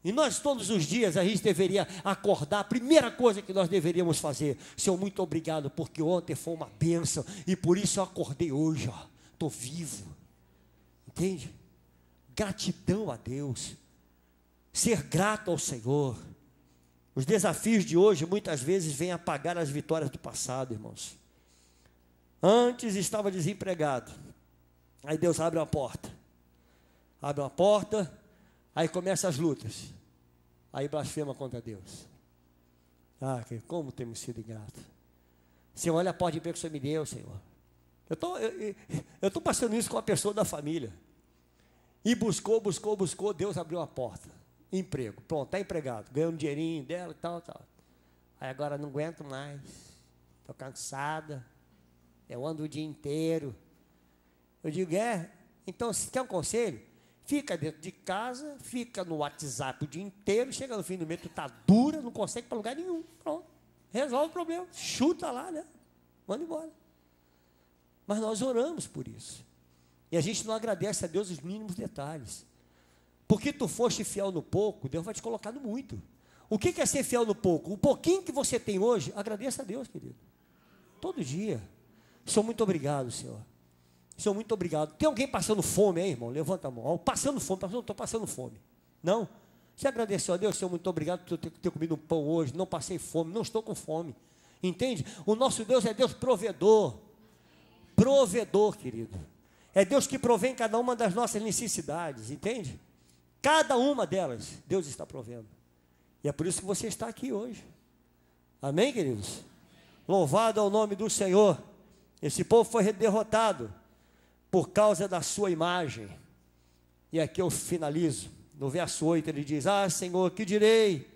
E nós todos os dias a gente deveria acordar, a primeira coisa que nós deveríamos fazer, Senhor, muito obrigado, porque ontem foi uma bênção, e por isso eu acordei hoje, estou vivo. Entende? Gratidão a Deus, ser grato ao Senhor. Os desafios de hoje muitas vezes vêm apagar as vitórias do passado, irmãos. Antes estava desempregado, aí Deus abre uma porta, aí começam as lutas, aí blasfema contra Deus. Ah, como temos sido ingratos. Senhor, olha a porta de emprego que o Senhor me deu, Senhor. Eu estou passando isso com a pessoa da família, e buscou, Deus abriu uma porta, emprego, pronto, está empregado, ganhou um dinheirinho dela e tal. Aí agora não aguento mais, estou cansada, eu ando o dia inteiro. Eu digo, então se quer um conselho, fica dentro de casa, fica no WhatsApp o dia inteiro, chega no fim do mês, tu está dura, não consegue para lugar nenhum, pronto, resolve o problema, chuta lá, né, manda embora. Mas nós oramos por isso, e a gente não agradece a Deus os mínimos detalhes, porque tu foste fiel no pouco, Deus vai te colocar no muito. O que é ser fiel no pouco? O pouquinho que você tem hoje, agradeça a Deus, querido, todo dia. Senhor, muito obrigado, Senhor. Senhor, muito obrigado. Tem alguém passando fome aí, irmão? Levanta a mão. Passando fome, pastor, estou passando fome. Não? Você agradeceu a Deus? Senhor, muito obrigado por ter comido um pão hoje. Não passei fome, não estou com fome. Entende? O nosso Deus é Deus provedor. Provedor, querido. É Deus que provém cada uma das nossas necessidades, entende? Cada uma delas, Deus está provendo. E é por isso que você está aqui hoje. Amém, queridos? Louvado é o nome do Senhor. Esse povo foi derrotado por causa da sua imagem. E aqui eu finalizo. No verso 8 ele diz: ah, Senhor, que direi?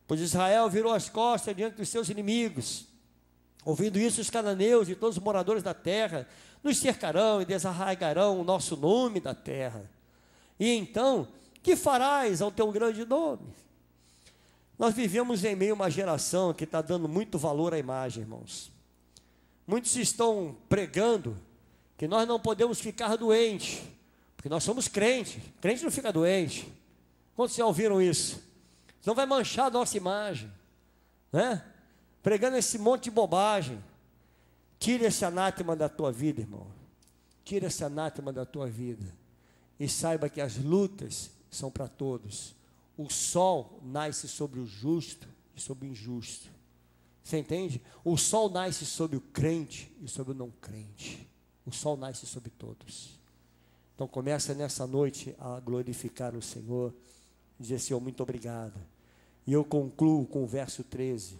Pois Israel virou as costas diante dos seus inimigos. Ouvindo isso, os cananeus e todos os moradores da terra nos cercarão e desarraigarão o nosso nome da terra. E então, que farás ao teu grande nome? Nós vivemos em meio a uma geração que está dando muito valor à imagem, irmãos. Muitos estão pregando que nós não podemos ficar doentes, porque nós somos crentes. Crente não fica doente. Quantos já ouviram isso? Não vai manchar a nossa imagem, né? Pregando esse monte de bobagem. Tira esse anátema da tua vida, irmão. Tira esse anátema da tua vida. E saiba que as lutas são para todos. O sol nasce sobre o justo e sobre o injusto. Você entende? O sol nasce sobre o crente e sobre o não crente. O sol nasce sobre todos. Então começa nessa noite a glorificar o Senhor. Dizer: Senhor, muito obrigado. E eu concluo com o verso 13,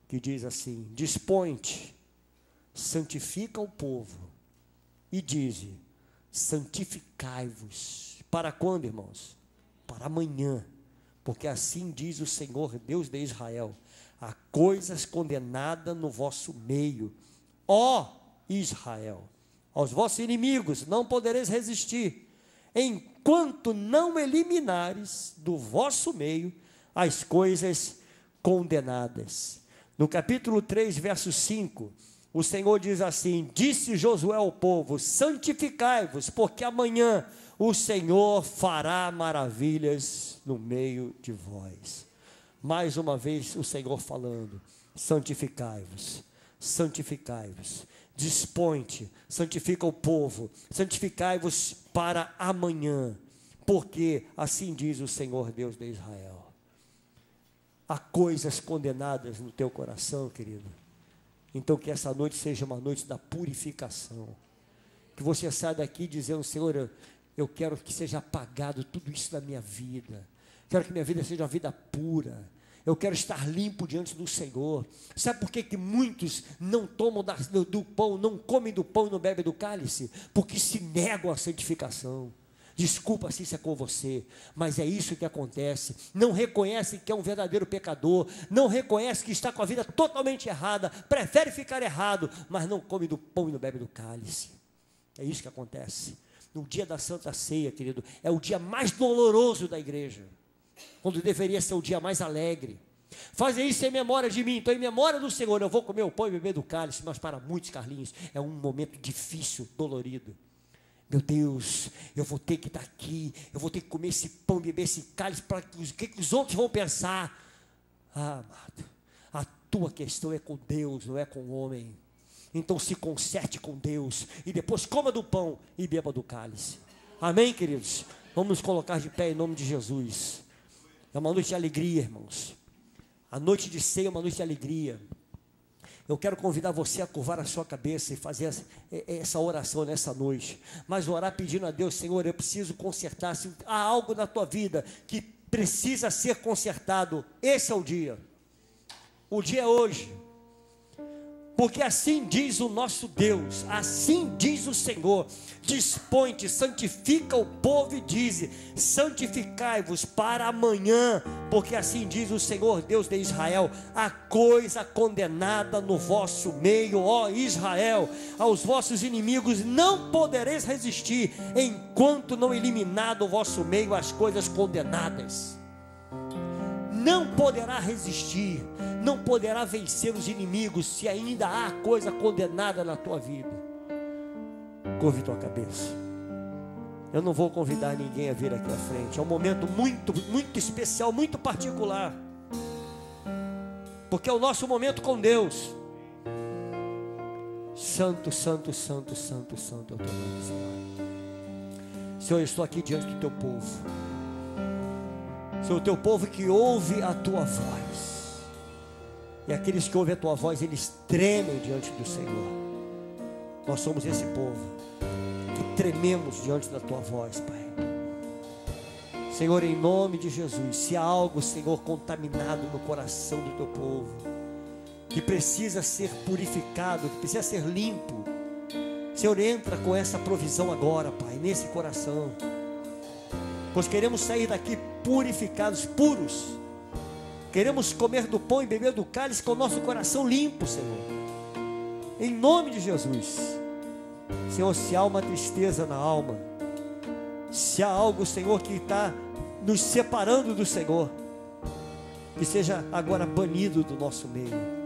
que diz assim: dispõe-te, santifica o povo, e dize: santificai-vos. Para quando, irmãos? Para amanhã, porque assim diz o Senhor, Deus de Israel: há coisas condenadas no vosso meio, ó Israel, aos vossos inimigos não podereis resistir, enquanto não eliminares do vosso meio as coisas condenadas. No capítulo 3, verso 5, o Senhor diz assim: disse Josué ao povo: santificai-vos, porque amanhã o Senhor fará maravilhas no meio de vós. Mais uma vez o Senhor falando: santificai-vos, santificai-vos, dispõe-te, santifica o povo, santificai-vos para amanhã, porque assim diz o Senhor Deus de Israel. Há coisas condenadas no teu coração, querido. Então que essa noite seja uma noite da purificação. Que você saia daqui dizendo: Senhor, eu quero que seja apagado tudo isso da minha vida. Quero que minha vida seja uma vida pura. Eu quero estar limpo diante do Senhor. Sabe por que muitos não tomam do pão, não comem do pão e não bebem do cálice? Porque se negam à santificação. Desculpa se isso é com você, mas é isso que acontece. Não reconhece que é um verdadeiro pecador, não reconhece que está com a vida totalmente errada, prefere ficar errado, mas não come do pão e não bebe do cálice. É isso que acontece. No dia da Santa Ceia, querido, é o dia mais doloroso da igreja, quando deveria ser o dia mais alegre. Fazem isso em memória de mim. Então, em memória do Senhor, eu vou comer o pão e beber do cálice. Mas para muitos, Carlinhos, é um momento difícil, dolorido. Meu Deus, eu vou ter que estar aqui, eu vou ter que comer esse pão, beber esse cálice, para o que os outros vão pensar? Ah, amado, a tua questão é com Deus, não é com o homem. Então se conserte com Deus, e depois coma do pão e beba do cálice. Amém, queridos? Vamos nos colocar de pé em nome de Jesus. É uma noite de alegria, irmãos. A noite de ceia é uma noite de alegria. Eu quero convidar você a curvar a sua cabeça e fazer essa oração nessa noite. Mas orar pedindo a Deus: Senhor, eu preciso consertar. Se há algo na tua vida que precisa ser consertado, esse é o dia. O dia é hoje. Porque assim diz o nosso Deus, assim diz o Senhor: dispõe-te, santifica o povo e dize: santificai-vos para amanhã, porque assim diz o Senhor Deus de Israel: há coisa condenada no vosso meio, ó Israel, aos vossos inimigos não podereis resistir, enquanto não eliminar do vosso meio as coisas condenadas. Não poderá resistir, não poderá vencer os inimigos se ainda há coisa condenada na tua vida. Curve tua cabeça. Eu não vou convidar ninguém a vir aqui à frente. É um momento muito, muito especial, muito particular, porque é o nosso momento com Deus. Santo, santo, santo, santo, santo é o teu nome, Senhor. Senhor, eu estou aqui diante do teu povo. Senhor, o teu povo que ouve a tua voz. E aqueles que ouvem a tua voz, eles tremem diante do Senhor. Nós somos esse povo que trememos diante da tua voz, Pai. Senhor, em nome de Jesus, se há algo, Senhor, contaminado no coração do teu povo, que precisa ser purificado, que precisa ser limpo, Senhor, entra com essa provisão agora, Pai, nesse coração. Pois queremos sair daqui purificados, puros. Queremos comer do pão e beber do cálice com o nosso coração limpo, Senhor. Em nome de Jesus. Senhor, se há uma tristeza na alma, se há algo, Senhor, que está nos separando do Senhor, que seja agora banido do nosso meio.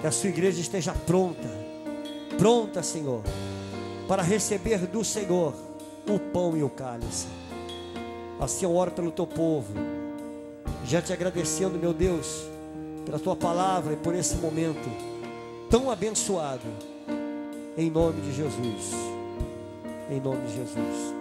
Que a sua igreja esteja pronta, Senhor, para receber do Senhor o pão e o cálice. Assim eu oro pelo teu povo, já te agradecendo, meu Deus, pela tua palavra e por esse momento tão abençoado, em nome de Jesus, em nome de Jesus.